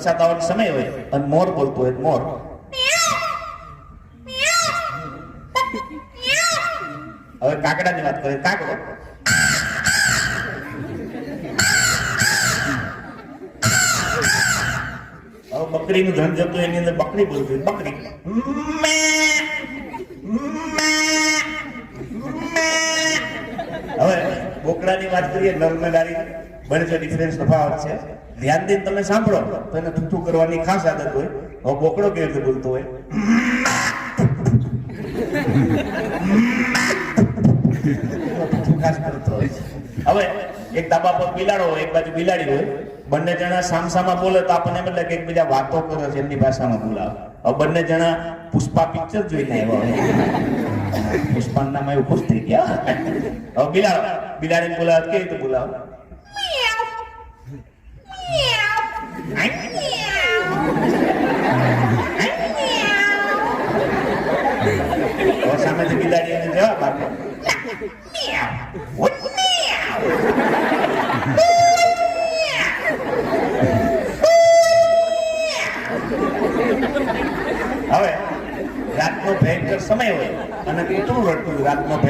વરસાદ આવવાનો સમય હોય અને મોર બોલતો હોય, મોર હવે કાકડાની વાત કરીએ, કાકડો હવે બકરીનું ધન જતું એની અંદર બકરી બોલતી હોય, બકરી હવે બોકડાની વાત કરીએ, નર્મદારી બને છે ડિફરન્સ તફાવત છે. ધ્યાન દઈને તમે સાંભળો તો એને થૂથું કરવાની ખાસ આદત હોય. હવે બોકડો કેવી રીતે બોલતો હોય, ખાસ કરતો હોય. હવે એક ધાબા પર બિલાડો હોય, એક બાજુ બિલાડી હોય, બંને જણા સામસામા બોલે તો આપણને બદલે કે એકબીજા વાતો કરે છે એમની ભાષામાં બોલાવે. હવે બંને જણા પુષ્પા પિક્ચર જોઈને આવ્યા હોય, પુષ્પાનું નામ એવું ખુશ થઈ ગયા. હવે બિલાડી બોલાવે કેવી રીતે બોલાવે, સામેથી બિલાડી એને જવાબ આપે, હવે રાતનો ભયંકર સમય હોય અને કૂતરું રડતું રાતનો ભયંકર